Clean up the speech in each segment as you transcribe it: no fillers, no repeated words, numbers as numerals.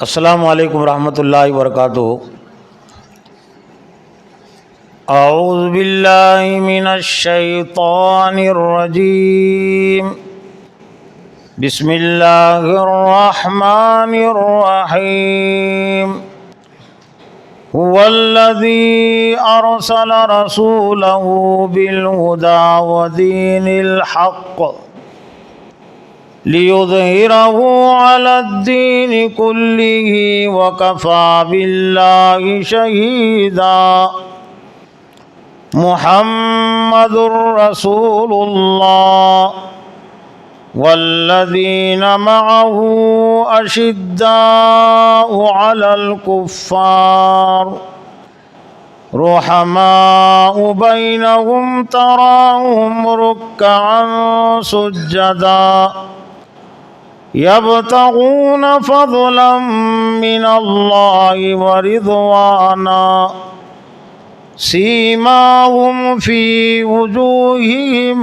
السلام علیکم ورحمۃ اللہ وبرکاتہ۔ اعوذ باللہ من الشیطان الرجیم، بسم اللہ الرحمن الرحیم۔ هو الذی ارسل رسولہ بالہدی ودین الحق لِيُظْهِرَهُ عَلَى الدِّينِ كُلِّهِ وَكَفَى بِاللَّهِ شَهِيدًا۔ محمد رسول اللہ والذین معه أشداء عَلَى الكفار رحماء بينهم تراهم ركعا سجدا يبتغون فضلا من الله ورضوانا سيماهم في وجوههم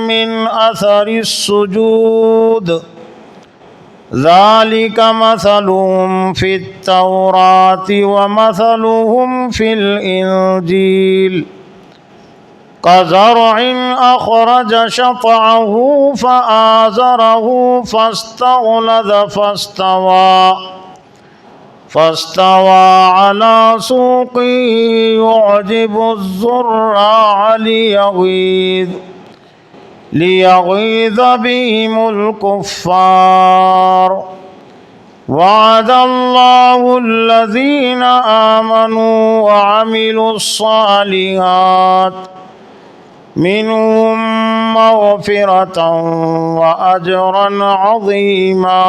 من أثر السجود ذلك مثلهم في التوراة ومثلهم في الإنجيل كزرع أخرج شطعه فآزره فاستغلظ فاستوى على سوقه يعجب الزراع ليغيظ بهم الكفار وعد الله الذين آمنوا وعملوا الصالحات منهم مغفرة وأجرا عظيما۔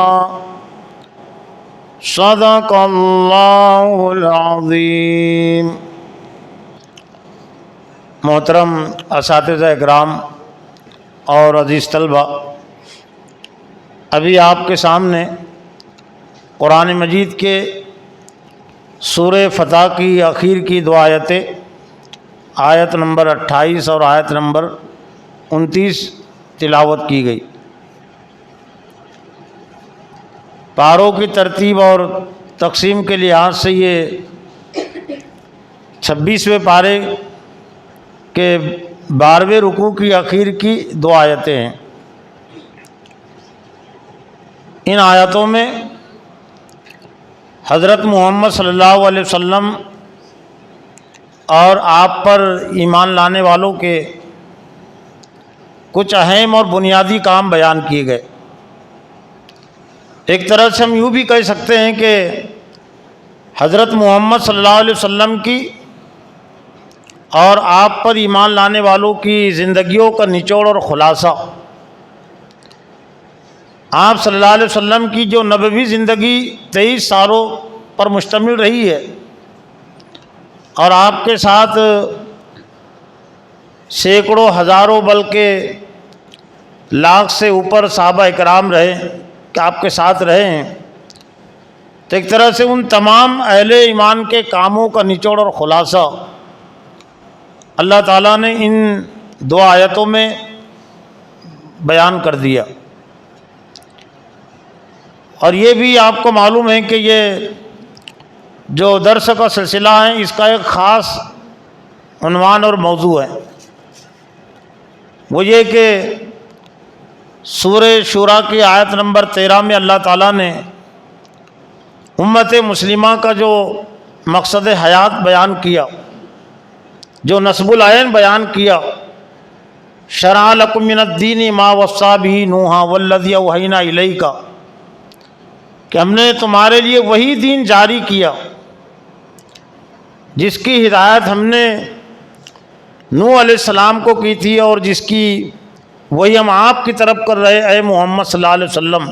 صدق اللہ العظیم۔ محترم اساتذہ اکرام اور عزیز طلبہ، ابھی آپ کے سامنے قرآن مجید کے سورہ فتح کی آخر کی دو آیتیں، آیت نمبر 28 اور آیت نمبر 29 تلاوت کی گئی۔ پاروں کی ترتیب اور تقسیم کے لحاظ سے یہ 26ویں پارے کے 12ویں رکوع کی آخر کی دو آیتیں ہیں۔ ان آیتوں میں حضرت محمد صلی اللہ علیہ وسلم اور آپ پر ایمان لانے والوں کے کچھ اہم اور بنیادی کام بیان کیے گئے۔ ایک طرح سے ہم یوں بھی کہہ سکتے ہیں کہ حضرت محمد صلی اللہ علیہ وسلم کی اور آپ پر ایمان لانے والوں کی زندگیوں کا نچوڑ اور خلاصہ، آپ صلی اللہ علیہ وسلم کی جو نبوی زندگی 23 سالوں پر مشتمل رہی ہے، اور آپ کے ساتھ سینکڑوں ہزاروں بلکہ لاکھ سے اوپر صحابہ اکرام رہے کہ آپ کے ساتھ رہے ہیں، تو ایک طرح سے ان تمام اہل ایمان کے کاموں کا نچوڑ اور خلاصہ اللہ تعالیٰ نے ان دو آیتوں میں بیان کر دیا۔ اور یہ بھی آپ کو معلوم ہے کہ یہ جو درس کا سلسلہ ہے، اس کا ایک خاص عنوان اور موضوع ہے، وہ یہ کہ سورہ شورى کی آیت نمبر 13 میں اللہ تعالیٰ نے امت مسلمہ کا جو مقصد حیات بیان کیا، جو نصب العین بیان کیا، شرع لکم من الدین ما وصی بہ نوحا والذی اوحینا الیک، کہ ہم نے تمہارے لیے وہی دین جاری کیا جس کی ہدایت ہم نے نوح علیہ السلام کو کی تھی، اور جس کی وہی ہم آپ کی طرف کر رہے اے محمد صلی اللہ علیہ وسلم۔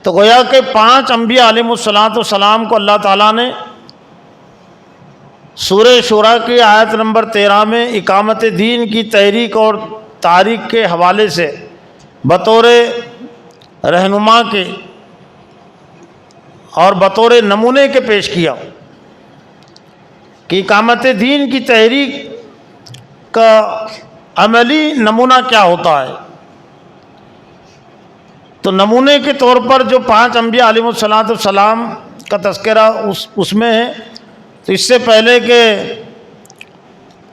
تو گویا کہ 5 انبیاء علیہ السلام کو اللہ تعالیٰ نے سورہ شورى کی آیت نمبر 13 میں اقامت دین کی تحریک اور تاریخ کے حوالے سے بطور رہنما کے اور بطور نمونے کے پیش کیا کہ اقامت دین کی تحریک کا عملی نمونہ کیا ہوتا ہے، تو نمونے کے طور پر جو 5 انبیاء علیہ السلام کا تذکرہ اس میں ہے، تو اس سے پہلے کے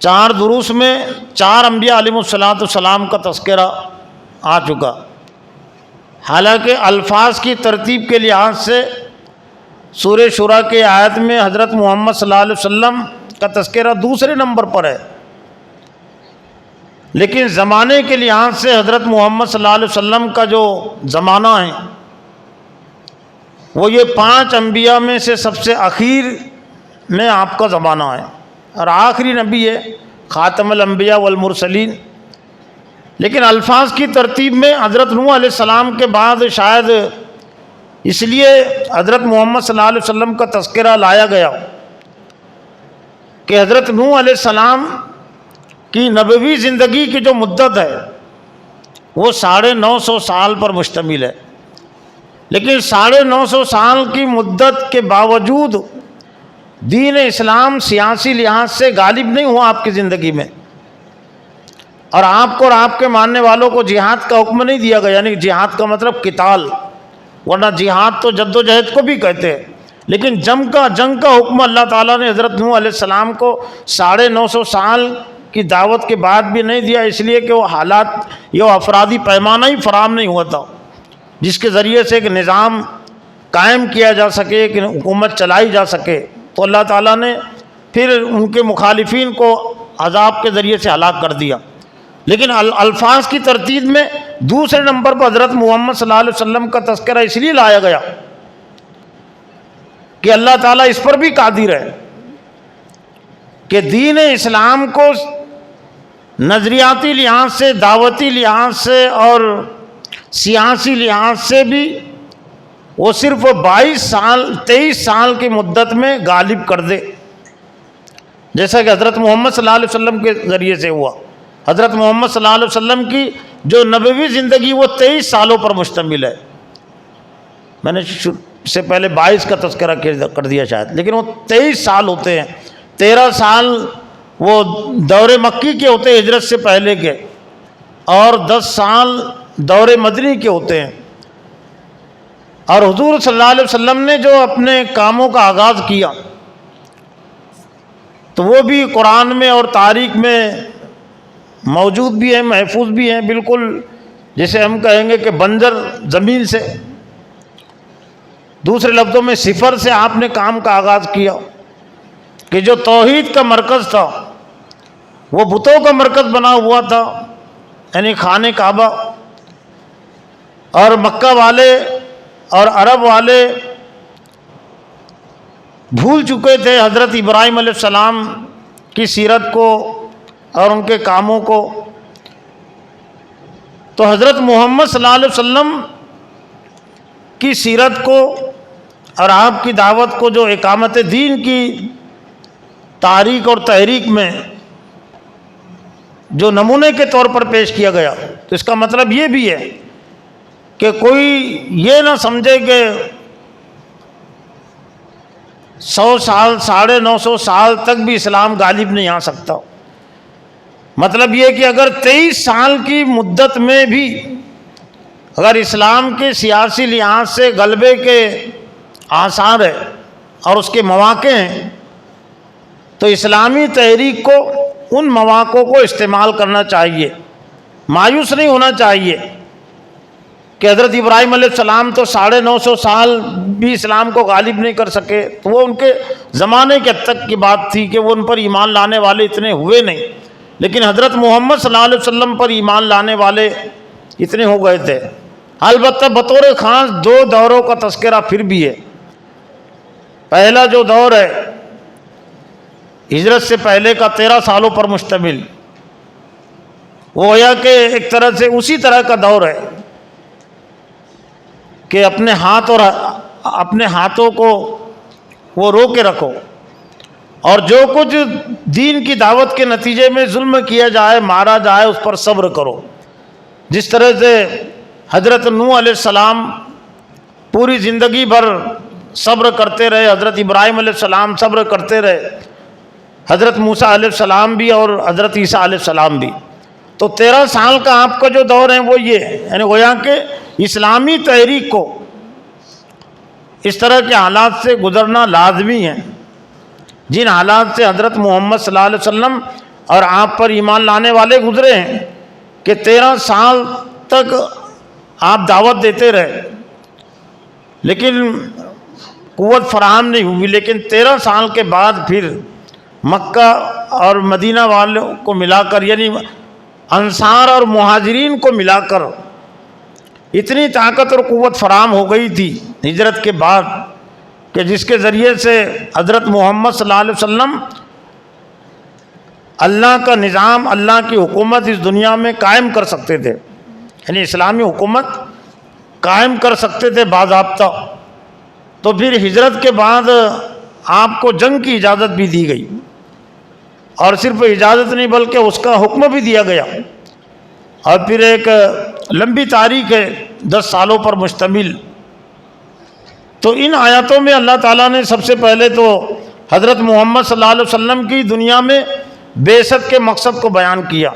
4 دروس میں 4 انبیاء علیہ السلام کا تذکرہ آ چکا۔ حالانکہ الفاظ کی ترتیب کے لحاظ سے سورہ شورى کے آیت میں حضرت محمد صلی اللہ علیہ وسلم کا تذکرہ دوسرے نمبر پر ہے، لیکن زمانے کے لحاظ سے حضرت محمد صلی اللہ علیہ وسلم کا جو زمانہ ہے وہ یہ 5 انبیاء میں سے سب سے اخیر میں آپ کا زمانہ ہے اور آخری نبی ہے، خاتم الانبیاء والمرسلین۔ لیکن الفاظ کی ترتیب میں حضرت نوح علیہ السلام کے بعد شاید اس لیے حضرت محمد صلی اللہ علیہ وسلم کا تذکرہ لایا گیا کہ حضرت نوح علیہ السلام کی نبوی زندگی کی جو مدت ہے وہ 950 سال پر مشتمل ہے، لیکن 950 سال کی مدت کے باوجود دین اسلام سیاسی لحاظ سے غالب نہیں ہوا آپ کی زندگی میں، اور آپ کو اور آپ کے ماننے والوں کو جہاد کا حکم نہیں دیا گیا، یعنی جہاد کا مطلب قتال، ورنہ جہاد تو جد و جہد کو بھی کہتے ہیں، لیکن جنگ کا حکم اللہ تعالیٰ نے حضرت نوح علیہ السلام کو 950 سال کی دعوت کے بعد بھی نہیں دیا، اس لیے کہ وہ حالات یہ افرادی پیمانہ ہی فراہم نہیں ہوا تھا جس کے ذریعے سے ایک نظام قائم کیا جا سکے، ایک حکومت چلائی جا سکے، تو اللہ تعالیٰ نے پھر ان کے مخالفین کو عذاب کے ذریعے سے ہلاک کر دیا۔ لیکن الفاظ کی ترتیب میں دوسرے نمبر پر حضرت محمد صلی اللہ علیہ وسلم کا تذکرہ اس لیے لایا گیا کہ اللہ تعالیٰ اس پر بھی قادر ہے کہ دین اسلام کو نظریاتی لحاظ سے، دعوتی لحاظ سے اور سیاسی لحاظ سے بھی وہ صرف 23 سال کی مدت میں غالب کر دے، جیسا کہ حضرت محمد صلی اللہ علیہ وسلم کے ذریعے سے ہوا۔ حضرت محمد صلی اللہ علیہ وسلم کی جو نبوی زندگی وہ 23 سالوں پر مشتمل ہے، میں نے سے پہلے 22 کا تذکرہ کر دیا شاید، لیکن وہ 23 سال ہوتے ہیں۔ 13 سال وہ دور مکی کے ہوتے ہیں ہجرت سے پہلے کے، اور 10 سال دور مدنی کے ہوتے ہیں۔ اور حضور صلی اللہ علیہ وسلم نے جو اپنے کاموں کا آغاز کیا تو وہ بھی قرآن میں اور تاریخ میں موجود بھی ہیں، محفوظ بھی ہیں، بالکل جسے ہم کہیں گے کہ بنجر زمین سے، دوسرے لفظوں میں صفر سے آپ نے کام کا آغاز کیا کہ جو توحید کا مرکز تھا وہ بتوں کا مرکز بنا ہوا تھا، یعنی خانہ کعبہ، اور مکہ والے اور عرب والے بھول چکے تھے حضرت ابراہیم علیہ السلام کی سیرت کو اور ان کے کاموں کو۔ تو حضرت محمد صلی اللہ علیہ وسلم کی سیرت کو اور آپ کی دعوت کو جو اقامت دین کی تاریخ اور تحریک میں جو نمونے کے طور پر پیش کیا گیا، تو اس کا مطلب یہ بھی ہے کہ کوئی یہ نہ سمجھے کہ 100 سال 950 سال تک بھی اسلام غالب نہیں آ سکتا۔ مطلب یہ کہ اگر 23 سال کی مدت میں بھی اگر اسلام کے سیاسی لحاظ سے غلبے کے آثار ہے اور اس کے مواقع ہیں، تو اسلامی تحریک کو ان مواقع کو استعمال کرنا چاہیے، مایوس نہیں ہونا چاہیے کہ حضرت ابراہیم علیہ السلام تو 950 سال بھی اسلام کو غالب نہیں کر سکے، تو وہ ان کے زمانے کے حد تک کی بات تھی کہ وہ ان پر ایمان لانے والے اتنے ہوئے نہیں، لیکن حضرت محمد صلی اللہ علیہ وسلم پر ایمان لانے والے اتنے ہو گئے تھے۔ البتہ بطور خاص 2 دوروں کا تذکرہ پھر بھی ہے۔ پہلا جو دور ہے ہجرت سے پہلے کا 13 سالوں پر مشتمل، وہ گویا کہ ایک طرح سے اسی طرح کا دور ہے کہ اپنے ہاتھوں کو وہ رو کے رکھو، اور جو کچھ دین کی دعوت کے نتیجے میں ظلم کیا جائے، مارا جائے، اس پر صبر کرو۔ جس طرح سے حضرت نوح علیہ السلام پوری زندگی بھر صبر کرتے رہے، حضرت ابراہیم علیہ السلام صبر کرتے رہے، حضرت موسیٰ علیہ السلام بھی اور حضرت عیسیٰ علیہ السلام بھی۔ تو 13 سال کا آپ کا جو دور ہے وہ یہ ہے، یعنی گویا کہ اسلامی تحریک کو اس طرح کے حالات سے گزرنا لازمی ہے، جن حالات سے حضرت محمد صلی اللہ علیہ وسلم اور آپ پر ایمان لانے والے گزرے ہیں کہ 13 سال تک آپ دعوت دیتے رہے لیکن قوت فراہم نہیں ہوئی، لیکن 13 سال کے بعد پھر مکہ اور مدینہ والوں کو ملا کر، یعنی انصار اور مہاجرین کو ملا کر اتنی طاقت اور قوت فراہم ہو گئی تھی ہجرت کے بعد کہ جس کے ذریعے سے حضرت محمد صلی اللہ علیہ وسلم اللہ کا نظام، اللہ کی حکومت اس دنیا میں قائم کر سکتے تھے، یعنی اسلامی حکومت قائم کر سکتے تھے باضابطہ۔ تو پھر ہجرت کے بعد آپ کو جنگ کی اجازت بھی دی گئی، اور صرف اجازت نہیں بلکہ اس کا حکم بھی دیا گیا، اور پھر ایک لمبی تاریخ ہے 10 سالوں پر مشتمل۔ تو ان آیاتوں میں اللہ تعالیٰ نے سب سے پہلے تو حضرت محمد صلی اللہ علیہ وسلم کی دنیا میں بعثت کے مقصد کو بیان کیا،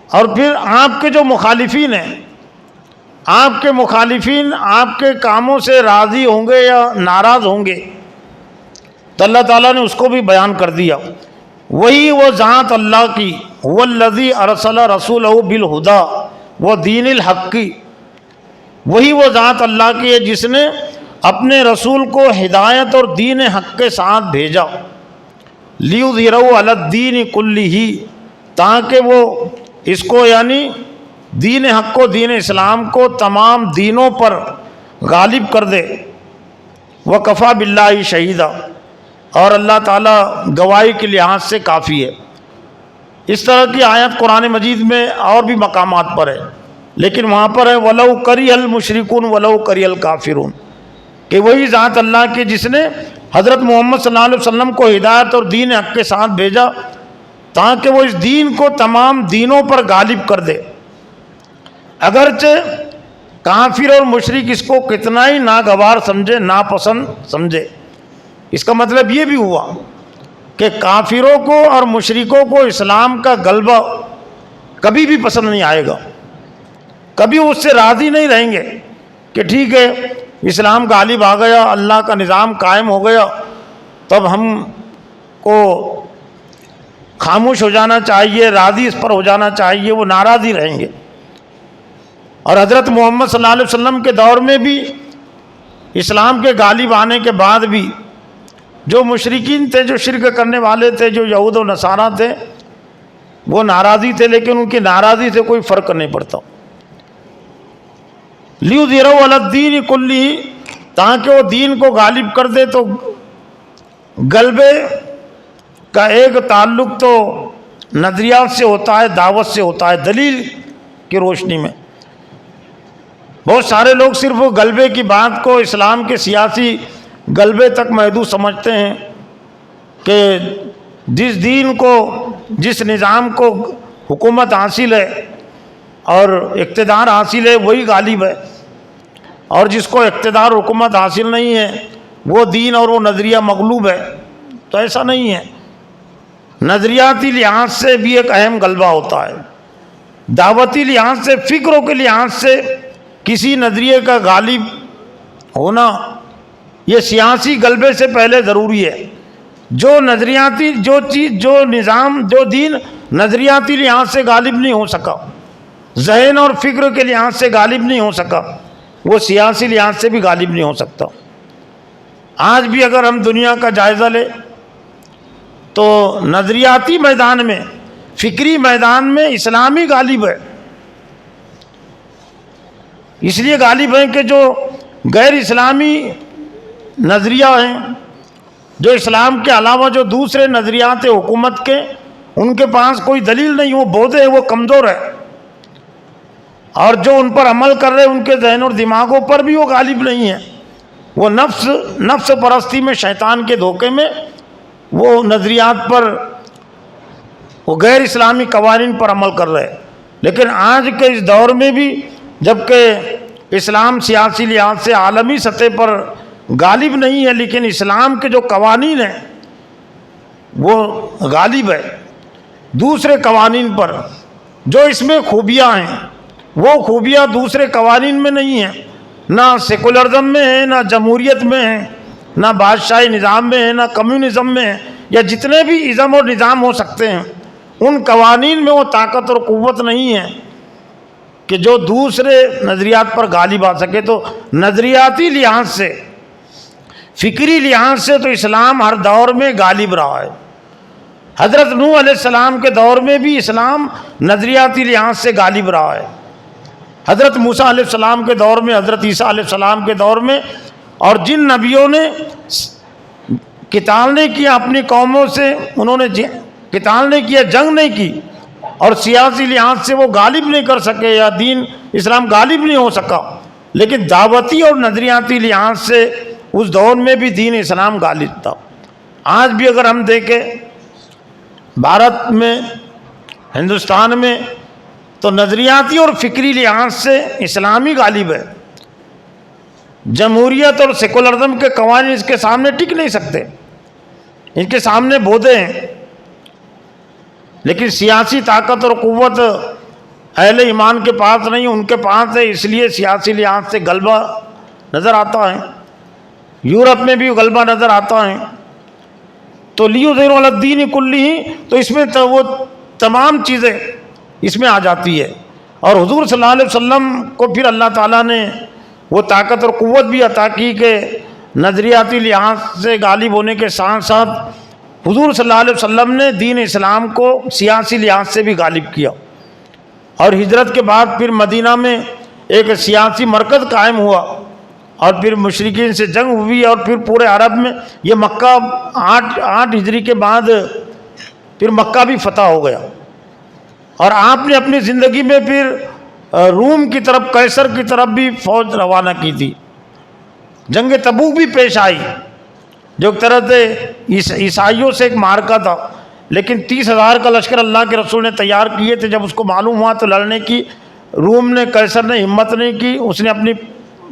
اور پھر آپ کے جو مخالفین ہیں، آپ کے مخالفین آپ کے کاموں سے راضی ہوں گے یا ناراض ہوں گے، تو اللہ تعالیٰ نے اس کو بھی بیان کر دیا۔ وہی وہ ذات اللہ کی، والذی ارسل رسولہ بالہدی ودین الحق کی، وہی وہ ذات اللہ کی ہے جس نے اپنے رسول کو ہدایت اور دین حق کے ساتھ بھیجا، لیظہرہ علی الدین کلہ، تاکہ وہ اس کو یعنی دین حق کو، دین اسلام کو تمام دینوں پر غالب کر دے۔ وکفیٰ باللہ شہیدا، اور اللہ تعالیٰ گواہی کے لحاظ سے کافی ہے۔ اس طرح کی آیت قرآن مجید میں اور بھی مقامات پر ہے، لیکن وہاں پر ہے وَلَوْ كَرِهَ الْمُشْرِكُونَ وَلَوْ كَرِهَ الْكَافِرُونَ، کہ وہی ذات اللہ کی جس نے حضرت محمد صلی اللہ علیہ وسلم کو ہدایت اور دین حق کے ساتھ بھیجا تاکہ وہ اس دین کو تمام دینوں پر غالب کر دے، اگرچہ کافر اور مشرک اس کو کتنا ہی ناگوار سمجھے، ناپسند سمجھے۔ اس کا مطلب یہ بھی ہوا کہ کافروں کو اور مشرکوں کو اسلام کا غلبہ کبھی بھی پسند نہیں آئے گا، کبھی اس سے راضی نہیں رہیں گے کہ ٹھیک ہے اسلام غالب آ گیا، اللہ کا نظام قائم ہو گیا، تب ہم کو خاموش ہو جانا چاہیے، راضی اس پر ہو جانا چاہیے، وہ ناراض ہی رہیں گے۔ اور حضرت محمد صلی اللہ علیہ وسلم کے دور میں بھی اسلام کے غالب آنے کے بعد بھی جو مشرکین تھے، جو شرک کرنے والے تھے، جو یہود و نصارہ تھے، وہ ناراضی تھے، لیکن ان کی ناراضی سے کوئی فرق نہیں پڑتا۔ لیظہرہ علی الدین کلہ، تاکہ وہ دین کو غالب کر دے۔ تو غلبے کا ایک تعلق تو نظریات سے ہوتا ہے، دعوت سے ہوتا ہے، دلیل کی روشنی میں۔ بہت سارے لوگ صرف غلبے کی بات کو اسلام کے سیاسی غلبے تک محدود سمجھتے ہیں کہ جس دین کو، جس نظام کو حکومت حاصل ہے اور اقتدار حاصل ہے وہی غالب ہے، اور جس کو اقتدار حکومت حاصل نہیں ہے وہ دین اور وہ نظریہ مغلوب ہے۔ تو ایسا نہیں ہے، نظریاتی لحاظ سے بھی ایک اہم غلبہ ہوتا ہے، دعوتی لحاظ سے، فکروں کے لحاظ سے کسی نظریے کا غالب ہونا یہ سیاسی غلبے سے پہلے ضروری ہے۔ جو نظریاتی، جو چیز، جو نظام، جو دین نظریاتی لحاظ سے غالب نہیں ہو سکا، ذہن اور فکر کے لحاظ سے غالب نہیں ہو سکا، وہ سیاسی لحاظ سے بھی غالب نہیں ہو سکتا۔ آج بھی اگر ہم دنیا کا جائزہ لیں تو نظریاتی میدان میں، فکری میدان میں اسلامی غالب ہے۔ اس لیے غالب ہیں کہ جو غیر اسلامی نظریہ ہیں، جو اسلام کے علاوہ جو دوسرے نظریات حکومت کے، ان کے پاس کوئی دلیل نہیں، وہ بودھے ہیں، وہ کمزور ہے، اور جو ان پر عمل کر رہے ہیں ان کے ذہن اور دماغوں پر بھی وہ غالب نہیں ہے، وہ نفس پرستی میں، شیطان کے دھوکے میں وہ نظریات پر، وہ غیر اسلامی قوانین پر عمل کر رہے ہیں۔ لیکن آج کے اس دور میں بھی جبکہ اسلام سیاسی لحاظ سے عالمی سطح پر غالب نہیں ہے، لیکن اسلام کے جو قوانین ہیں وہ غالب ہے۔ دوسرے قوانین پر جو اس میں خوبیاں ہیں وہ خوبیاں دوسرے قوانین میں نہیں ہیں، نہ سیکولرزم میں ہے، نہ جمہوریت میں ہے، نہ بادشاہی نظام میں ہے، نہ کمیونزم میں ہے، یا جتنے بھی ازم اور نظام ہو سکتے ہیں ان قوانین میں وہ طاقت اور قوت نہیں ہے کہ جو دوسرے نظریات پر غالب آ سکے۔ تو نظریاتی لحاظ سے، فکری لحاظ سے تو اسلام ہر دور میں غالب رہا ہے۔ حضرت نوح علیہ السلام کے دور میں بھی اسلام نظریاتی لحاظ سے غالب رہا ہے، حضرت موسیٰ علیہ السلام کے دور میں، حضرت عیسیٰ علیہ السلام کے دور میں، اور جن نبیوں نے قتال نہیں کیا اپنی قوموں سے، انہوں نے قتال نہیں کیا، جنگ نہیں کی، اور سیاسی لحاظ سے وہ غالب نہیں کر سکے یا دین اسلام غالب نہیں ہو سکا، لیکن دعوتی اور نظریاتی لحاظ سے اس دور میں بھی دین اسلام غالب تھا۔ آج بھی اگر ہم دیکھیں بھارت میں، ہندوستان میں، تو نظریاتی اور فکری لحاظ سے اسلامی غالب ہے۔ جمہوریت اور سیکولرزم کے قوانین اس کے سامنے ٹک نہیں سکتے، ان کے سامنے بودے ہیں، لیکن سیاسی طاقت اور قوت اہل ایمان کے پاس نہیں، ان کے پاس ہے، اس لیے سیاسی لحاظ سے غلبہ نظر آتا ہے۔ یورپ میں بھی غلبہ نظر آتا ہے۔ تو لیظہرہ علی الدین کلہ، تو اس میں تو وہ تمام چیزیں اس میں آ جاتی ہے، اور حضور صلی اللہ علیہ وسلم کو پھر اللہ تعالیٰ نے وہ طاقت اور قوت بھی عطا کی کہ نظریاتی لحاظ سے غالب ہونے کے ساتھ ساتھ حضور صلی اللہ علیہ وسلم نے دین اسلام کو سیاسی لحاظ سے بھی غالب کیا، اور ہجرت کے بعد پھر مدینہ میں ایک سیاسی مرکز قائم ہوا، اور پھر مشرکین سے جنگ ہوئی، اور پھر پورے عرب میں یہ مکہ 8 ہجری کے بعد پھر مکہ بھی فتح ہو گیا، اور آپ نے اپنی زندگی میں پھر روم کی طرف، قیصر کی طرف بھی فوج روانہ کی تھی۔ جنگ تبوک بھی پیش آئی جو ایک طرح سے عیسائیوں سے ایک معرکہ تھا، لیکن 30,000 کا لشکر اللہ کے رسول نے تیار کیے تھے، جب اس کو معلوم ہوا تو لڑنے کی روم نے، قیصر نے ہمت نہیں کی، اس نے اپنی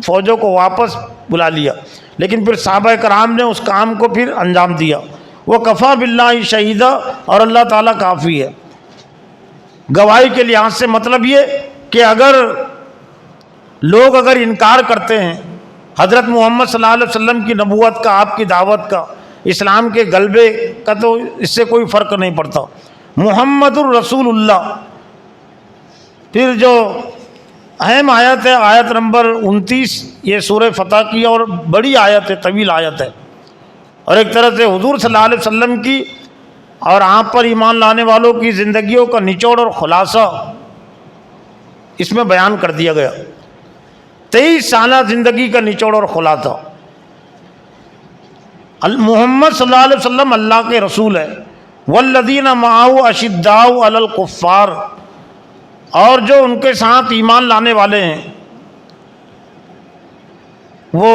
فوجوں کو واپس بلا لیا، لیکن پھر صحابہ کرام نے اس کام کو پھر انجام دیا۔ وہ کفا باللہ شہیدہ، اور اللہ تعالیٰ کافی ہے گواہی کے لحاظ سے۔ مطلب یہ کہ اگر لوگ انکار کرتے ہیں حضرت محمد صلی اللہ علیہ وسلم کی نبوت کا، آپ کی دعوت کا، اسلام کے غلبے کا، تو اس سے کوئی فرق نہیں پڑتا۔ محمد الرسول اللہ، پھر جو اہم آیت ہے آیت نمبر 29، یہ سورہ فتح کی اور بڑی آیت ہے، طویل آیت ہے، اور ایک طرح سے حضور صلی اللہ علیہ وسلم کی اور آپ پر ایمان لانے والوں کی زندگیوں کا نچوڑ اور خلاصہ اس میں بیان کر دیا گیا۔ 23 سالہ زندگی کا نچوڑ اور خلاصہ۔ محمد صلی اللہ علیہ وسلم اللہ کے رسول ہے۔ والذین معہ اشداء علی الکفار، اور جو ان کے ساتھ ایمان لانے والے ہیں وہ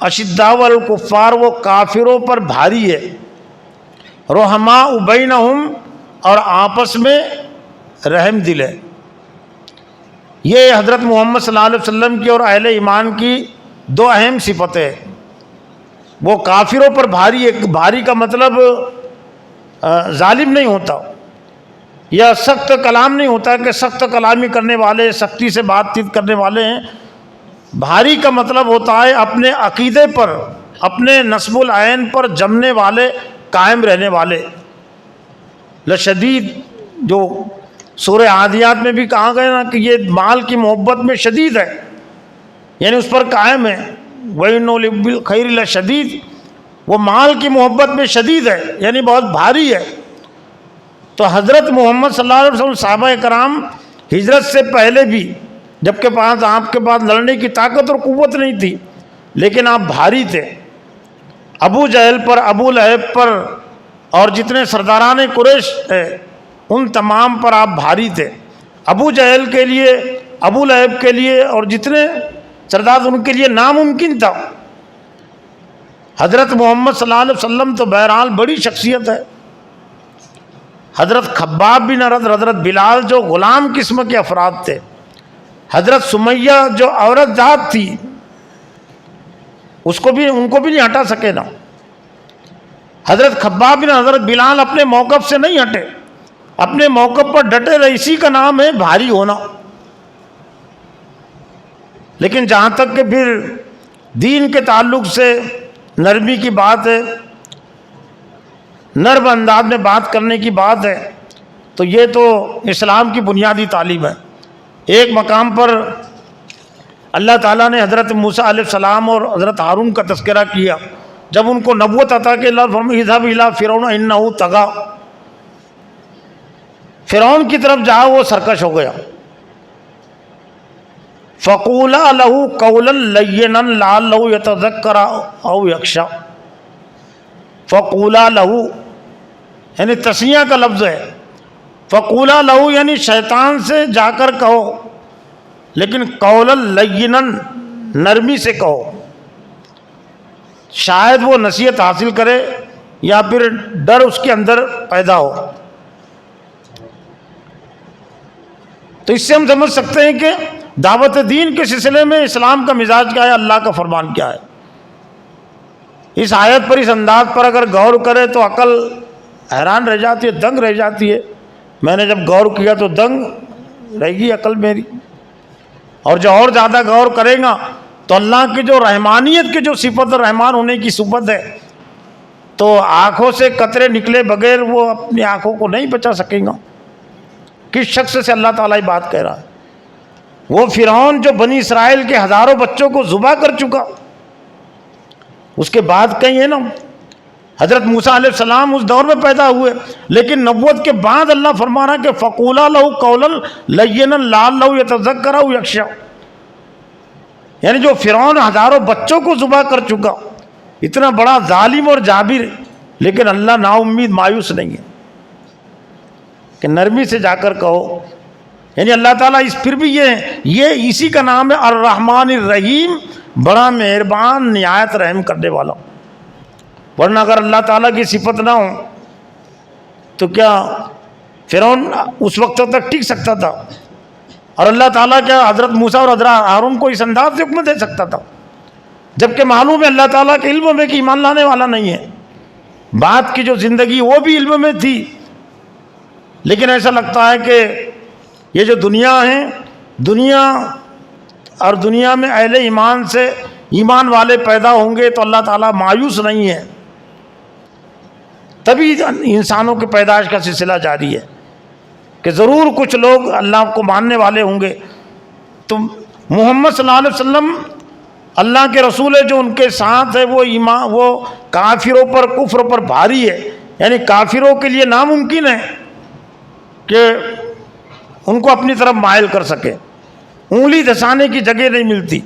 اشداء علی الکفار، وہ کافروں پر بھاری ہے۔ رحماء بینہم، اور آپس میں رحم دل ہے۔ یہ حضرت محمد صلی اللہ علیہ وسلم کی اور اہل ایمان کی 2 اہم صفتیں ہیں۔ وہ کافروں پر بھاری ہے، بھاری کا مطلب ظالم نہیں ہوتا یا سخت کلام نہیں ہوتا کہ سخت کلامی کرنے والے، سختی سے بات چیت کرنے والے ہیں۔ بھاری کا مطلب ہوتا ہے اپنے عقیدے پر، اپنے نصب العین پر جمنے والے، قائم رہنے والے۔ لشدید، جو سورہ عادیات میں بھی کہا گیا نا کہ یہ مال کی محبت میں شدید ہے، یعنی اس پر قائم ہے۔ وَإِنَّهُ لِلْخَيْرِ لَشَدِيدٌ، وہ مال کی محبت میں شدید ہے، یعنی بہت بھاری ہے۔ تو حضرت محمد صلی اللہ علیہ وسلم، صحابہ کرام ہجرت سے پہلے بھی، جبکہ آپ کے پاس لڑنے کی طاقت اور قوت نہیں تھی، لیکن آپ بھاری تھے۔ ابو جہل پر، ابو لہب پر، اور جتنے سرداران قریش تھے ان تمام پر آپ بھاری تھے۔ ابو جہل کے لیے، ابو لہب کے لیے اور جتنے سردار، ان کے لیے ناممکن تھا۔ حضرت محمد صلی اللہ علیہ وسلم تو بہرحال بڑی شخصیت ہے۔ حضرت خباب بن عرد، حضرت بلال جو غلام قسم کے افراد تھے، حضرت سمیہ جو عورت ذات تھی، ان کو بھی نہیں ہٹا سکے نا۔ حضرت خباب بن حضرت بلال اپنے موقف سے نہیں ہٹے، اپنے موقف پر ڈٹے رہے، اسی کا نام ہے بھاری ہونا۔ لیکن جہاں تک کہ پھر دین کے تعلق سے نرمی کی بات ہے، نرم انداز میں بات کرنے کی بات ہے، تو یہ تو اسلام کی بنیادی تعلیم ہے۔ ایک مقام پر اللہ تعالیٰ نے حضرت موسیٰ علیہ السلام اور حضرت ہارون کا تذکرہ کیا، جب ان کو نبوت عطا کہ اللہ فرمایا اذهب الى فرعون انه طغى، فرعون کی طرف جاؤ وہ سرکش ہو گیا۔ فَقُولَا لَهُ قَوْلًا لَيِّنًا لَعَلَّهُ يَتَذَكَّرُ أَوْ يَخْشَىٰ۔ فَقُولَا لَهُ یعنی تسنیہ کا لفظ ہے، فَقُولَا لَهُ یعنی شیطان سے جا کر کہو، لیکن قَوْلًا لَيِّنًا نرمی سے کہو، شاید وہ نصیحت حاصل کرے یا پھر ڈر اس کے اندر پیدا ہو۔ تو اس سے ہم سمجھ سکتے ہیں کہ دعوت دین کے سلسلے میں اسلام کا مزاج کیا ہے، اللہ کا فرمان کیا ہے۔ اس آیت پر، اس انداز پر اگر غور کرے تو عقل حیران رہ جاتی ہے، دنگ رہ جاتی ہے۔ میں نے جب غور کیا تو دنگ رہ گئی عقل میری، اور جو اور زیادہ غور کرے گا تو اللہ کی جو رحمانیت کی جو صفت، رحمان ہونے کی صفت ہے، تو آنکھوں سے قطرے نکلے بغیر وہ اپنی آنکھوں کو نہیں بچا سکے گا۔ کس شخص سے اللہ تعالیٰ بات کہہ رہا ہے؟ وہ فرعون جو بنی اسرائیل کے ہزاروں بچوں کو ذبح کر چکا، اس کے بعد کہیں ہے نا، حضرت موسیٰ علیہ السلام اس دور میں پیدا ہوئے، لیکن نبوت کے بعد اللہ فرما رہا کہ فَقُولَا لَهُ قَوْلًا لَيِّنًا لَعَلَّهُ يَتَذَكَّرُ أَوْ يَخْشَىٰ، یعنی جو فرعون ہزاروں بچوں کو ذبح کر چکا، اتنا بڑا ظالم اور جابر، لیکن اللہ نا امید مایوس نہیں ہے کہ نرمی سے جا کر کہو۔ یعنی اللہ تعالیٰ پھر بھی یہ اسی کا نام ہے الرحمن الرحیم، بڑا مہربان نہایت رحم کرنے والا۔ ورنہ اگر اللہ تعالیٰ کی صفت نہ ہو تو کیا فرعون اس وقت تک ٹک سکتا تھا؟ اور اللہ تعالیٰ کیا حضرت موسیٰ اور حضرت ہارون کو اس انداز سے حکم دے سکتا تھا؟ جبکہ معلوم ہے اللہ تعالیٰ کے علم میں کہ ایمان لانے والا نہیں ہے، بعد کی جو زندگی وہ بھی علم میں تھی، لیکن ایسا لگتا ہے کہ یہ جو دنیا ہے، دنیا اور دنیا میں اہل ایمان سے ایمان والے پیدا ہوں گے تو اللہ تعالیٰ مایوس نہیں ہے، تبھی انسانوں کی پیدائش کا سلسلہ جاری ہے کہ ضرور کچھ لوگ اللہ کو ماننے والے ہوں گے۔ تو محمد صلی اللہ علیہ وسلم اللہ کے رسول ہے، جو ان کے ساتھ ہے وہ ایمان، وہ کافروں پر، کفر پر بھاری ہے، یعنی کافروں کے لیے ناممکن ہے کہ ان کو اپنی طرف مائل کر سکے، انگلی دھسانے کی جگہ نہیں ملتی۔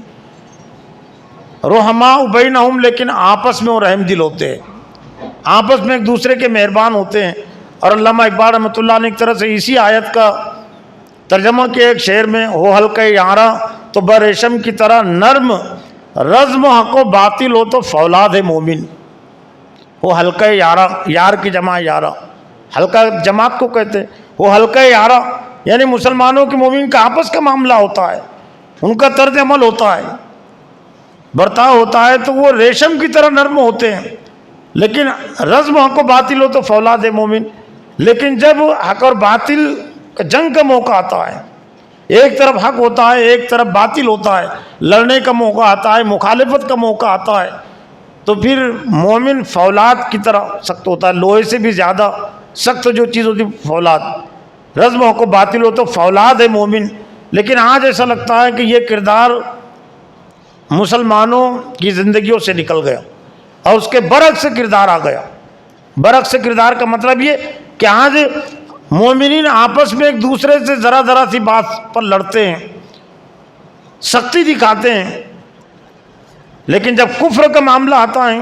رحماء بینہم، لیکن آپس میں وہ رحم دل ہوتے ہیں، آپس میں ایک دوسرے کے مہربان ہوتے ہیں۔ اور علامہ اقبال رحمۃ اللہ نے ایک طرح سے اسی آیت کا ترجمہ کیا ایک شعر میں، ہو حلقہ یاراں تو بریشم کی طرح نرم، رزم حق و باطل ہو تو فولاد مومن۔ وہ حلقہ یاراں، یار کی جمع یارہ، حلقہ جماعت کو کہتے ہیں، وہ حلقہ یاراں یعنی مسلمانوں کے مومن کا آپس کا معاملہ ہوتا ہے، ان کا طرز عمل ہوتا ہے، برتاؤ ہوتا ہے، تو وہ ریشم کی طرح نرم ہوتے ہیں۔ لیکن رزم حق و باطل ہو تو فولاد مومن، لیکن جب حق اور باطل کا جنگ کا موقع آتا ہے، ایک طرف حق ہوتا ہے ایک طرف باطل ہوتا ہے، لڑنے کا موقع آتا ہے، مخالفت کا موقع آتا ہے، تو پھر مومن فولاد کی طرح سخت ہوتا ہے، لوہے سے بھی زیادہ سخت جو چیز ہوتی ہے فولاد۔ رزم حق و باطل ہو تو فولاد ہے مومن۔ لیکن آج ایسا لگتا ہے کہ یہ کردار مسلمانوں کی زندگیوں سے نکل گیا اور اس کے برعکس کردار آ گیا۔ برعکس کردار کا مطلب یہ کہ آج مومنین آپس میں ایک دوسرے سے ذرا ذرا سی بات پر لڑتے ہیں، سختی دکھاتے ہیں، لیکن جب کفر کا معاملہ آتا ہے،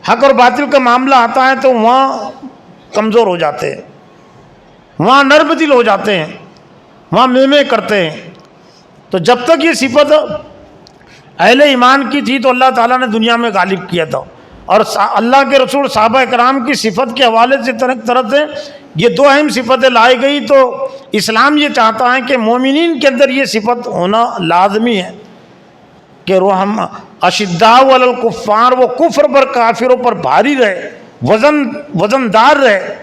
حق اور باطل کا معاملہ آتا ہے، تو وہاں کمزور ہو جاتے ہیں، وہاں نرم دل ہو جاتے ہیں، وہاں میں کرتے ہیں۔ تو جب تک یہ صفت اہل ایمان کی تھی تو اللہ تعالیٰ نے دنیا میں غالب کیا تھا، اور اللہ کے رسول صحابہ کرام کی صفت کے حوالے سے طرح سے یہ دو اہم صفتیں لائی گئی۔ تو اسلام یہ چاہتا ہے کہ مومنین کے اندر یہ صفت ہونا لازمی ہے کہ رحم اشداء علی الکفار، وہ کفر پر، کافروں پر بھاری رہے، وزن دار رہے،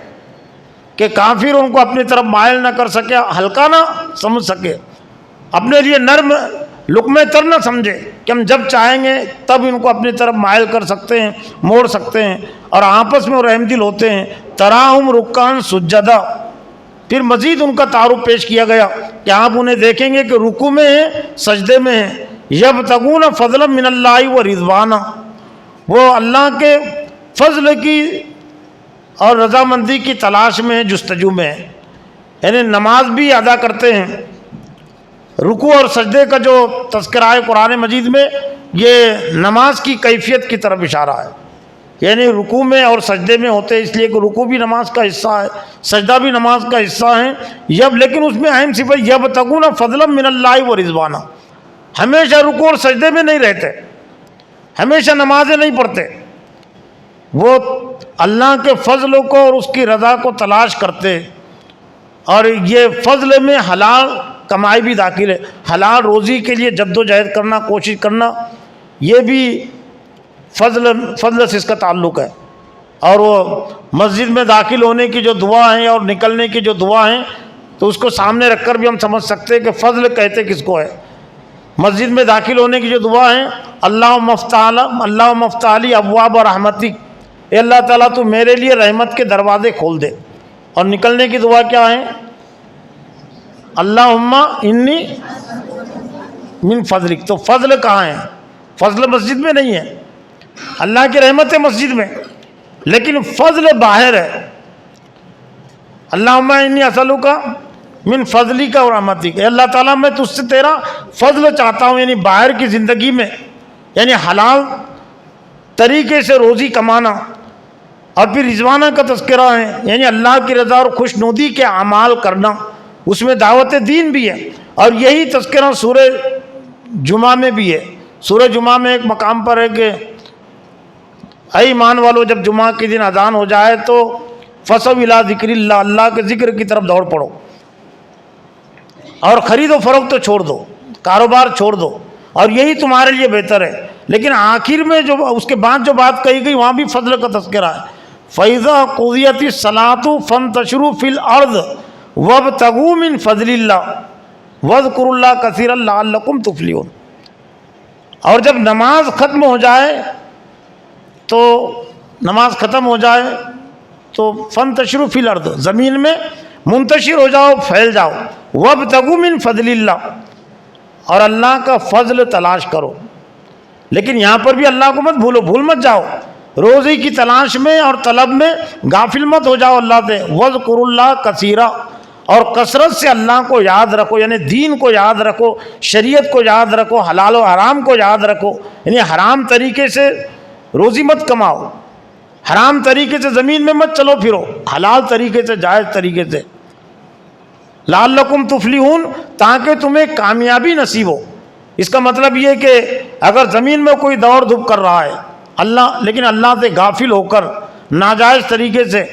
کہ کافر ان کو اپنی طرف مائل نہ کر سکے، ہلکا نہ سمجھ سکے، اپنے لیے نرم لقمہ تر نہ سمجھے کہ ہم جب چاہیں گے تب ان کو اپنی طرف مائل کر سکتے ہیں، موڑ سکتے ہیں، اور آپس میں وہ رحم دل ہوتے ہیں۔ تراہم رکعاً سجدا، پھر مزید ان کا تعارف پیش کیا گیا کہ آپ انہیں دیکھیں گے کہ رکوع میں ہیں، سجدے میں ہیں، یبتغون فضلا من اللہ و رضوانا، وہ اللہ کے فضل کی اور رضامندی کی تلاش میں ہیں، جستجو میں ہیں، یعنی نماز بھی ادا کرتے ہیں۔ رکوع اور سجدے کا جو تذکرہ ہے قرآن مجید میں، یہ نماز کی کیفیت کی طرف اشارہ ہے، یعنی رکوع میں اور سجدے میں ہوتے ہیں، اس لیے کہ رکوع بھی نماز کا حصہ ہے، سجدہ بھی نماز کا حصہ ہے۔ لیکن اس میں اہم صفت یبتغون فضلا من اللہ و رضوانا، ہمیشہ رکوع اور سجدے میں نہیں رہتے، ہمیشہ نمازیں نہیں پڑھتے، وہ اللہ کے فضل کو اور اس کی رضا کو تلاش کرتے، اور یہ فضل میں حلال کمائی بھی داخل ہے، حلال روزی کے لیے جد و جہد کرنا، کوشش کرنا، یہ بھی فضل سے اس کا تعلق ہے۔ اور وہ مسجد میں داخل ہونے کی جو دعا ہیں اور نکلنے کی جو دعا ہیں، تو اس کو سامنے رکھ کر بھی ہم سمجھ سکتے ہیں کہ فضل کہتے کس کو ہے۔ مسجد میں داخل ہونے کی جو دعا ہیں، اللہم افتح لی ابواب رحمتک، اے اللہ تعالیٰ تو میرے لیے رحمت کے دروازے کھول دے، اور نکلنے کی دعا کیا ہے؟ اللہم انی من فضلک، تو فضل کہاں ہے؟ فضل مسجد میں نہیں ہے، اللہ کی رحمت ہے مسجد میں، لیکن فضل باہر ہے۔ اللہم انی اسألک من فضلک و رحمتک، اے اللہ تعالیٰ میں تجھ سے تیرا فضل چاہتا ہوں، یعنی باہر کی زندگی میں، یعنی حلال طریقے سے روزی کمانا، اور پھر رضوانہ کا تذکرہ ہے، یعنی اللہ کی رضا اور خوش نودی کے اعمال کرنا، اس میں دعوت دین بھی ہے، اور یہی تذکرہ سورہ جمعہ میں بھی ہے۔ سورہ جمعہ میں ایک مقام پر ہے کہ اے ایمان والو، جب جمعہ کے دن اذان ہو جائے تو فصو الی ذکر اللہ، اللہ کے ذکر کی طرف دوڑ پڑو، اور خرید و فروخت تو چھوڑ دو، کاروبار چھوڑ دو، اور یہی تمہارے لیے بہتر ہے۔ لیکن آخر میں جو اس کے بعد جو بات کہی گئی، وہاں بھی فضل کا تذکرہ ہے۔ فَإِذَا قُضِيَتِ الصَّلَاةُ فَانتَشِرُوا فِي الْأَرْضِ وَابْتَغُوا مِنْ فَضْلِ اللَّهِ وَاذْكُرُوا اللَّهَ كَثِيرًا لَعَلَّكُمْ تُفْلِحُونَ، اور جب نماز ختم ہو جائے تو نماز ختم ہو جائے تو فَانتَشِرُوا فِي الْأَرْضِ، زمین میں منتشر ہو جاؤ، پھیل جاؤ، وَابْتَغُوا مِنْ فَضْلِ اللَّهِ، اور اللہ کا فضل تلاش کرو۔ لیکن یہاں پر بھی اللہ کو مت بھولو، بھول مت جاؤ، روزی کی تلاش میں اور طلب میں غافل مت ہو جاؤ اللہ سے۔ وَاذْكُرُوا اللَّهَ كَثِيرًا، اور کثرت سے اللہ کو یاد رکھو، یعنی دین کو یاد رکھو، شریعت کو یاد رکھو، حلال و حرام کو یاد رکھو، یعنی حرام طریقے سے روزی مت کماؤ، حرام طریقے سے زمین میں مت چلو پھرو، حلال طریقے سے، جائز طریقے سے، لعلکم تفلحون، تاکہ تمہیں کامیابی نصیب ہو۔ اس کا مطلب یہ کہ اگر زمین میں کوئی دوڑ دھوپ کر رہا ہے لیکن اللہ سے غافل ہو کر ناجائز طریقے سے،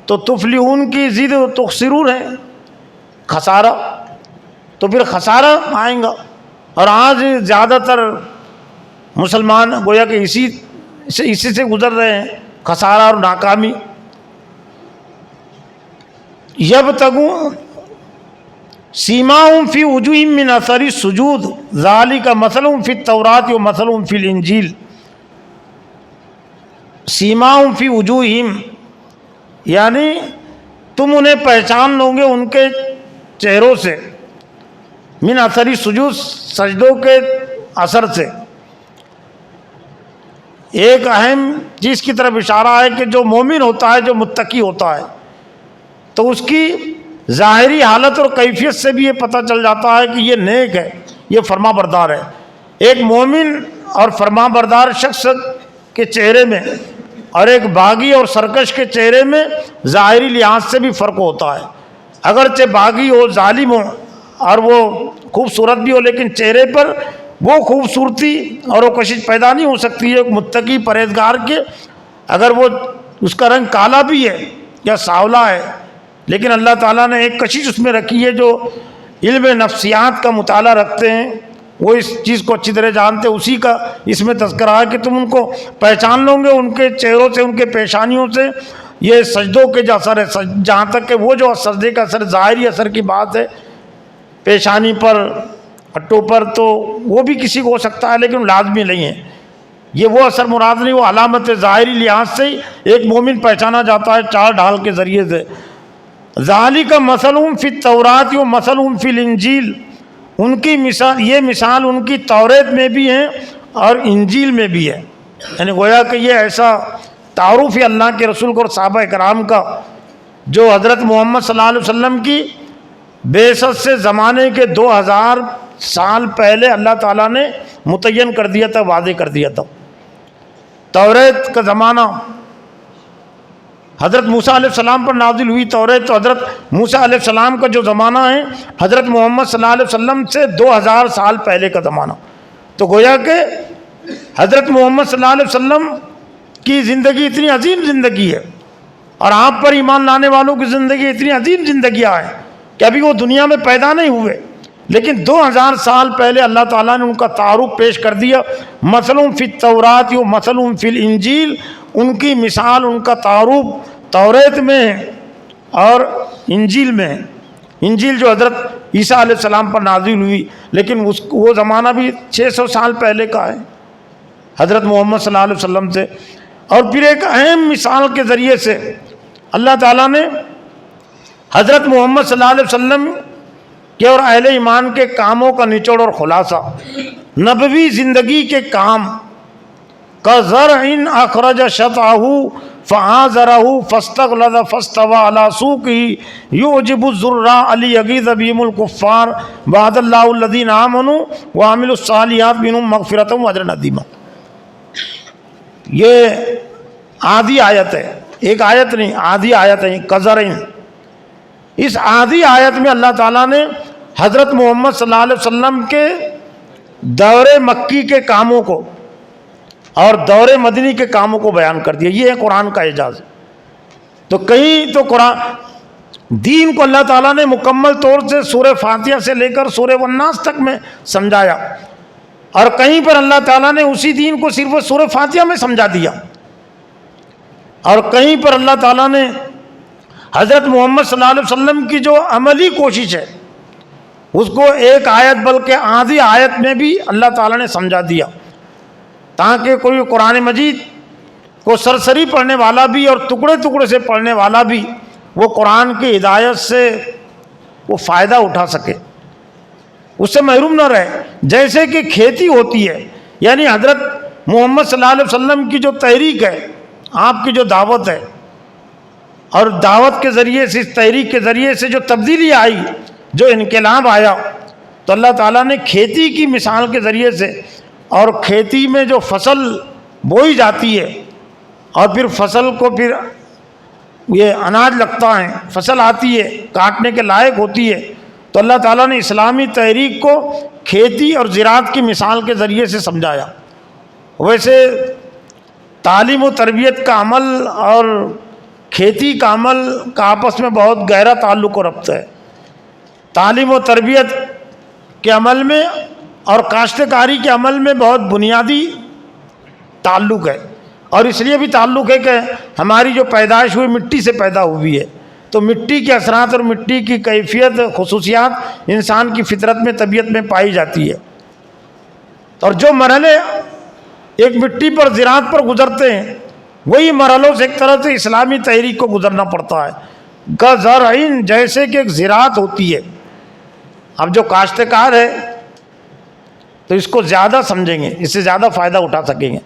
تو تفلحون کی ضد تخسرون ہے، خسارہ، تو پھر خسارہ آئیں گا۔ اور آج زیادہ تر مسلمان گویا کہ اسی سے گزر رہے ہیں، خسارہ اور ناکامی۔ یبتغون سیماہم فی وجوہہم من اثر السجود ذالک مثلہم فی التوراۃ و مثلہم فی الانجیل۔ سیماہم فی وجوہہم، یعنی تم انہیں پہچان لو گے ان کے چہروں سے، من اثر السجود، سجدوں کے اثر سے۔ ایک اہم چیز کی طرف اشارہ ہے کہ جو مومن ہوتا ہے، جو متقی ہوتا ہے، تو اس کی ظاہری حالت اور کیفیت سے بھی یہ پتہ چل جاتا ہے کہ یہ نیک ہے، یہ فرما بردار ہے۔ ایک مومن اور فرما بردار شخص کے چہرے میں اور ایک باغی اور سرکش کے چہرے میں ظاہری لحاظ سے بھی فرق ہوتا ہے۔ اگرچہ باغی ہو، ظالم ہو، اور وہ خوبصورت بھی ہو، لیکن چہرے پر وہ خوبصورتی اور وہ کشش پیدا نہیں ہو سکتی ہے۔ ایک متقی پرہیزگار کے اگر وہ اس کا رنگ کالا بھی ہے یا سانولا ہے، لیکن اللہ تعالیٰ نے ایک کشش اس میں رکھی ہے، جو علم نفسیات کا مطالعہ رکھتے ہیں وہ اس چیز کو اچھی طرح جانتے، اسی کا اس میں تذکرہ ہے کہ تم ان کو پہچان لو گے ان کے چہروں سے، ان کے پیشانیوں سے، یہ سجدوں کے جو اثر ہے، جہاں تک کہ وہ جو سجدے کا اثر ظاہری اثر کی بات ہے پیشانی پر، ہٹھوں پر، تو وہ بھی کسی کو ہو سکتا ہے لیکن لازمی نہیں ہے، یہ وہ اثر مراد نہیں، وہ علامت ظاہری لحاظ سے ہی ایک مومن پہچانا جاتا ہے چال ڈھال کے ذریعے سے۔ ذالک مثلہم فی التوراۃ و مثلہم فی الانجیل، ان کی مثال، یہ مثال ان کی توریت میں بھی ہے اور انجیل میں بھی ہے، یعنی گویا کہ یہ ایسا تعارف ہے اللہ کے رسول کو اور صحابہ کرام کا جو حضرت محمد صلی اللہ علیہ وسلم کی بعثت سے زمانے کے 2000 سال پہلے اللہ تعالیٰ نے متعین کر دیا تھا، واضح کر دیا تھا۔ توریت کا زمانہ حضرت موسیٰ علیہ السلام پر نازل ہوئی توریت، تو حضرت موسیٰ علیہ السلام کا جو زمانہ ہے حضرت محمد صلی اللہ علیہ وسلم سے 2000 سال پہلے کا زمانہ، تو گویا کہ حضرت محمد صلی اللہ علیہ وسلم کی زندگی اتنی عظیم زندگی ہے اور آپ پر ایمان لانے والوں کی زندگی اتنی عظیم زندگیاں ہیں کہ ابھی وہ دنیا میں پیدا نہیں ہوئے، لیکن 2000 سال پہلے اللہ تعالیٰ نے ان کا تعارف پیش کر دیا۔ مثلہم فی التوراۃ و مثلہم فی الانجیل، ان کی مثال، ان کا تعارف توریت میں ہے اور انجیل میں ہے۔ انجیل جو حضرت عیسیٰ علیہ السلام پر نازل ہوئی، لیکن وہ زمانہ بھی 600 سال پہلے کا ہے حضرت محمد صلی اللہ علیہ وسلم سے۔ اور پھر ایک اہم مثال کے ذریعے سے اللہ تعالیٰ نے حضرت محمد صلی اللہ علیہ وسلم کے اور اہل ایمان کے کاموں کا نچوڑ اور خلاصہ، نبوی زندگی کے کام کزرع اخرج شطأہ فآزرہ فاستغلظ فاستوى علی سوقہ یعجب الزراء لیغیظ بہم الکفار وعد اللہ الذین آمنوا وعملوا الصالحات منہم مغفرۃ واجرا عظیما۔ یہ آدھی آیت ہے، ایک آیت نہیں، آدھی آیت ہے کزرع۔ اس آدھی آیت میں اللہ تعالیٰ نے حضرت محمد صلی اللہ علیہ وسلم کے دور مکی کے کاموں کو اور دور مدنی کے کاموں کو بیان کر دیا۔ یہ ہے قرآن کا اعجاز۔ تو کہیں تو قرآن دین کو اللہ تعالیٰ نے مکمل طور سے سورہ فاتحہ سے لے کر سورہ والناس تک میں سمجھایا، اور کہیں پر اللہ تعالیٰ نے اسی دین کو صرف سورہ فاتحہ میں سمجھا دیا، اور کہیں پر اللہ تعالیٰ نے حضرت محمد صلی اللہ علیہ وسلم کی جو عملی کوشش ہے اس کو ایک آیت بلکہ آدھی آیت میں بھی اللہ تعالیٰ نے سمجھا دیا، تاکہ کوئی قرآن مجید کو سرسری پڑھنے والا بھی اور ٹکڑے ٹکڑے سے پڑھنے والا بھی وہ قرآن کی ہدایت سے وہ فائدہ اٹھا سکے، اس سے محروم نہ رہے۔ جیسے کہ کھیتی ہوتی ہے، یعنی حضرت محمد صلی اللہ علیہ وسلم کی جو تحریک ہے، آپ کی جو دعوت ہے، اور دعوت کے ذریعے سے، اس تحریک کے ذریعے سے جو تبدیلی آئی، جو انقلاب آیا، تو اللہ تعالیٰ نے کھیتی کی مثال کے ذریعے سے، اور کھیتی میں جو فصل بوئی جاتی ہے اور پھر فصل کو پھر یہ اناج لگتا ہے، فصل آتی ہے، کاٹنے کے لائق ہوتی ہے، تو اللہ تعالیٰ نے اسلامی تحریک کو کھیتی اور زراعت کی مثال کے ذریعے سے سمجھایا۔ ویسے تعلیم و تربیت کا عمل اور کھیتی کا عمل کا آپس میں بہت گہرا تعلق و ربط ہے۔ تعلیم و تربیت کے عمل میں اور کاشتکاری کے عمل میں بہت بنیادی تعلق ہے، اور اس لیے بھی تعلق ہے کہ ہماری جو پیدائش ہوئی مٹی سے پیدا ہوئی ہے، تو مٹی کے اثرات اور مٹی کی کیفیت، خصوصیات انسان کی فطرت میں، طبیعت میں پائی جاتی ہے، اور جو مرحلے ایک مٹی پر، زراعت پر گزرتے ہیں، وہی مرحلوں سے ایک طرح سے اسلامی تحریک کو گزرنا پڑتا ہے۔ کزرع، جیسے کہ ایک زراعت ہوتی ہے۔ اب جو کاشتکار ہے تو اس کو زیادہ سمجھیں گے، اس سے زیادہ فائدہ اٹھا سکیں گے۔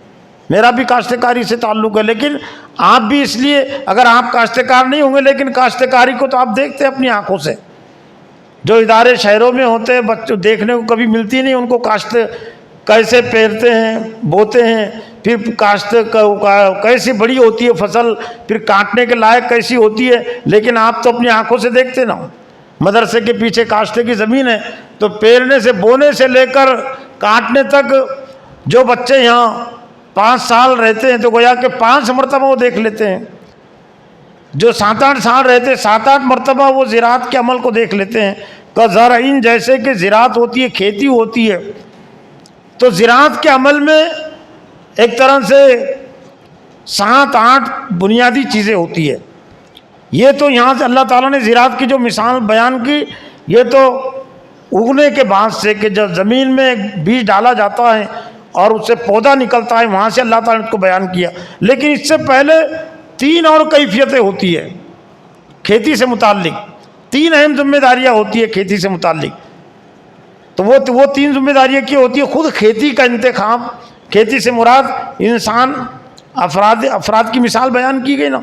میرا بھی کاشتکاری سے تعلق ہے، لیکن آپ بھی اس لیے، اگر آپ کاشتکار نہیں ہوں گے لیکن کاشتکاری کو تو آپ دیکھتے ہیں اپنی آنکھوں سے، جو ادارے شہروں میں ہوتے ہیں بچوں دیکھنے کو کبھی ملتی نہیں، ان کو کاشت کیسے پیرتے ہیں، بوتے ہیں، پھر کاشت کیسی بڑی ہوتی ہے فصل، پھر کاٹنے کے لائق کیسی ہوتی ہے، لیکن آپ تو اپنی آنکھوں سے دیکھتے نا۔ مدرسے کے پیچھے کاشتے کی زمین ہے، تو پیرنے سے، بونے سے لے کر کاٹنے تک جو بچے یہاں 5 سال رہتے ہیں تو گویا کہ 5 مرتبہ وہ دیکھ لیتے ہیں، جو 7-8 سال رہتے 7-8 مرتبہ وہ زراعت کے عمل کو دیکھ لیتے ہیں۔ کزرع، جیسے کہ زراعت ہوتی ہے، کھیتی ہوتی ہے، تو زراعت کے عمل میں ایک طرح سے 7-8 بنیادی چیزیں ہوتی ہے. یہ تو یہاں سے اللہ تعالیٰ نے زراعت کی جو مثال بیان کی، یہ تو اگنے کے بعد سے کہ جب زمین میں بیج ڈالا جاتا ہے اور اس سے پودا نکلتا ہے، وہاں سے اللہ تعالیٰ نے اس کو بیان کیا. لیکن اس سے پہلے 3 اور کیفیتیں ہوتی ہے کھیتی سے متعلق. 3 اہم ذمہ داریاں ہوتی ہے کھیتی سے متعلق. تو وہ 3 ذمہ داریاں کیا ہوتی ہے؟ خود کھیتی کا انتخاب، کھیتی سے مراد انسان، افراد کی مثال بیان کی گئی نا،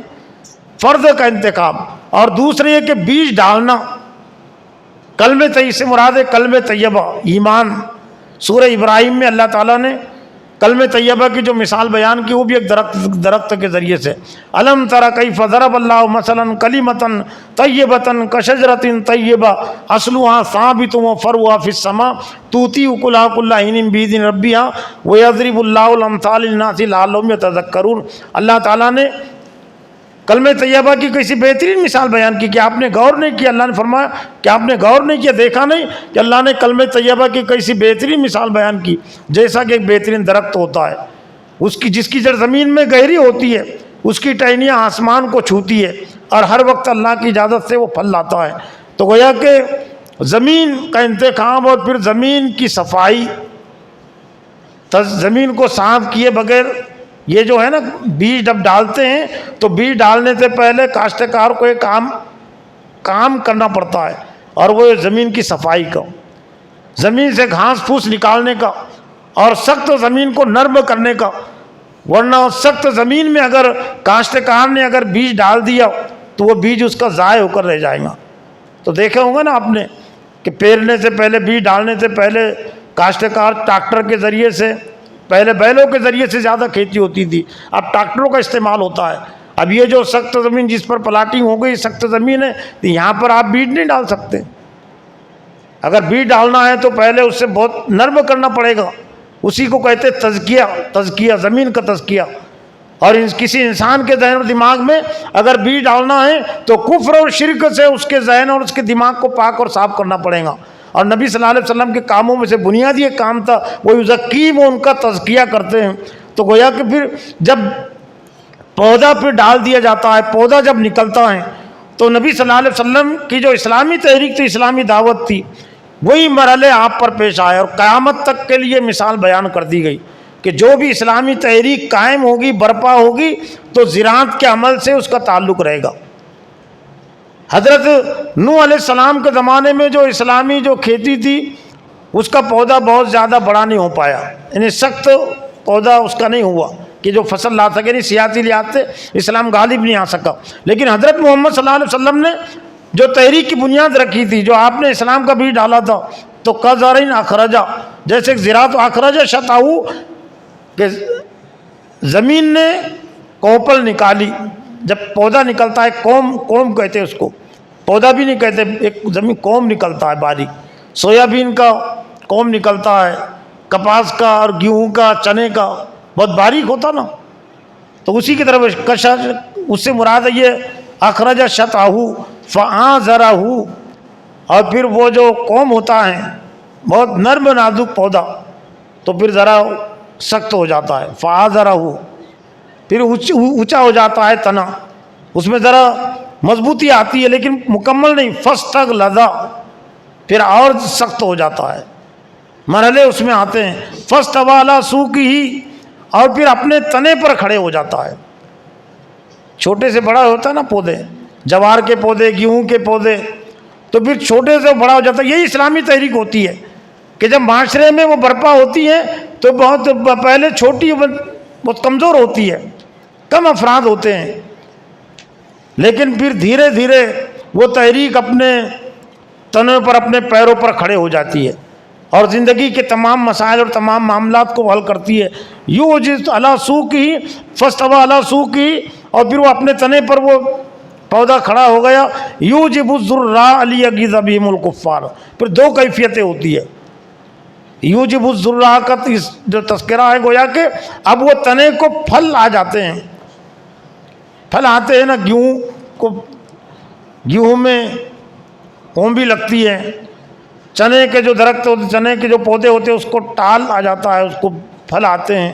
فرد کا انتخاب. اور دوسرے یہ کہ بیج ڈالنا، کلمہ طیب سے مراد ہے کلمہ طیبہ، ایمان. سورہ ابراہیم میں اللہ تعالیٰ نے کلمہ طیبہ کی جو مثال بیان کی وہ بھی ایک درخت کے ذریعے سے. الم تر کیف ضرب اللہ مثلا کلمۃ طیبۃ کشجرۃ طیبہ اصلها ثابت وفرعها فی السماء تؤتی اکلها کل حین بإذن ربها ویضرب اللہ الامثال للناس لعلهم یتذکرون. اللہ تعالیٰ نے کلمہ طیبہ کی کیسی بہترین مثال بیان کی کہ آپ نے غور نہیں کیا. اللہ نے فرمایا کہ آپ نے غور نہیں کیا، دیکھا نہیں کہ اللہ نے کلمہ طیبہ کی کیسی بہترین مثال بیان کی. جیسا کہ ایک بہترین درخت ہوتا ہے، جس کی جڑ زمین میں گہری ہوتی ہے، اس کی ٹہنیاں آسمان کو چھوتی ہے اور ہر وقت اللہ کی اجازت سے وہ پھل لاتا ہے. تو گویا کہ زمین کا انتخاب اور پھر زمین کی صفائی، زمین کو صاف کیے بغیر یہ جو ہے نا بیج جب ڈالتے ہیں تو بیج ڈالنے سے پہلے کاشتکار کو ایک کام کرنا پڑتا ہے، اور وہ زمین کی صفائی کا، زمین سے گھاس پھوس نکالنے کا اور سخت زمین کو نرم کرنے کا. ورنہ سخت زمین میں اگر کاشتکار نے اگر بیج ڈال دیا تو وہ بیج اس کا ضائع ہو کر رہ جائے گا. تو دیکھا ہوگا نا آپ نے کہ پیرنے سے پہلے، بیج ڈالنے سے پہلے کاشتکار ٹریکٹر کے ذریعے سے، پہلے بیلوں کے ذریعے سے زیادہ کھیتی ہوتی تھی، اب ٹریکٹروں کا استعمال ہوتا ہے. اب یہ جو سخت زمین جس پر پلاٹنگ ہو گئی، سخت زمین ہے، تو یہاں پر آپ بیج نہیں ڈال سکتے. اگر بیج ڈالنا ہے تو پہلے اس سے بہت نرم کرنا پڑے گا. اسی کو کہتے تزکیہ، زمین کا تزکیہ. اور کسی انسان کے ذہن اور دماغ میں اگر بیج ڈالنا ہے تو کفر اور شرک سے اس کے ذہن اور اس کے دماغ کو پاک اور صاف کرنا پڑے گا. اور نبی صلی اللہ علیہ وسلم کے کاموں میں سے بنیادی ایک کام تھا وہ یزکیم، ان کا تزکیہ کرتے ہیں. تو گویا کہ پھر جب پودا پھر ڈال دیا جاتا ہے، پودا جب نکلتا ہے تو نبی صلی اللہ علیہ وسلم کی جو اسلامی تحریک تھی، اسلامی دعوت تھی، وہی مرحلے آپ پر پیش آئے اور قیامت تک کے لیے مثال بیان کر دی گئی کہ جو بھی اسلامی تحریک قائم ہوگی، برپا ہوگی، تو زراعت کے عمل سے اس کا تعلق رہے گا. حضرت نوح علیہ السلام کے زمانے میں جو اسلامی جو کھیتی تھی اس کا پودا بہت زیادہ بڑا نہیں ہو پایا، یعنی سخت پودا اس کا نہیں ہوا کہ جو فصل لا سکے، نہیں سیاسی لحاظ سے اسلام غالب نہیں آ سکا. لیکن حضرت محمد صلی اللہ علیہ وسلم نے جو تحریک کی بنیاد رکھی تھی، جو آپ نے اسلام کا بیج ڈالا تھا، تو کزرعٍ اخرجا، جیسے زراعت اخرج شطأہ، کہ زمین نے کوپل نکالی. جب پودا نکلتا ہے، کوم کہتے ہیں اس کو، پودا بھی نہیں کہتے، ایک زمین کوم نکلتا ہے باریک. سویابین کا کوم نکلتا ہے، کپاس کا اور گیہوں کا، چنے کا، بہت باریک ہوتا نا. تو اسی کی طرف کشش، اس سے مراد ہے یہ اخرج شطأہ فآزرہ. اور پھر وہ جو کوم ہوتا ہے بہت نرم نازک پودا، تو پھر ذرا سخت ہو جاتا ہے، فآزرہ، پھر اونچا ہو جاتا ہے تنا، اس میں ذرا مضبوطی آتی ہے لیکن مکمل نہیں. فاستغلظ، پھر اور سخت ہو جاتا ہے، مرحلے اس میں آتے ہیں. فاستویٰ علیٰ سوقہ، اور پھر اپنے تنے پر کھڑے ہو جاتا ہے. چھوٹے سے بڑا ہوتا ہے نا پودے، جوار کے پودے، گیہوں کے پودے، تو پھر چھوٹے سے بڑا ہو جاتا ہے. یہی اسلامی تحریک ہوتی ہے کہ جب معاشرے میں وہ برپا ہوتی ہے تو بہت پہلے چھوٹی، بہت کمزور ہوتی ہے، کم افراد ہوتے ہیں، لیکن پھر دھیرے دھیرے وہ تحریک اپنے تنوں پر، اپنے پیروں پر کھڑے ہو جاتی ہے اور زندگی کے تمام مسائل اور تمام معاملات کو حل کرتی ہے. یوجد علی سوقہ فاستویٰ علی سوقہ، اور پھر وہ اپنے تنے پر وہ پودا کھڑا ہو گیا. یوجب الضراء لیغیظ بہم الکفار، پھر 2 کیفیتیں ہوتی ہے. یوجب الضراء کا جو تذکرہ ہے گویا کہ اب وہ تنے کو پھل آ جاتے ہیں، پھل آتے ہیں نا. گیہوں میں کوم بھی لگتی ہے، چنے کے جو درخت ہوتے، چنے کے جو پودے ہوتے ہیں اس کو ٹال آ جاتا ہے، اس کو پھل آتے ہیں.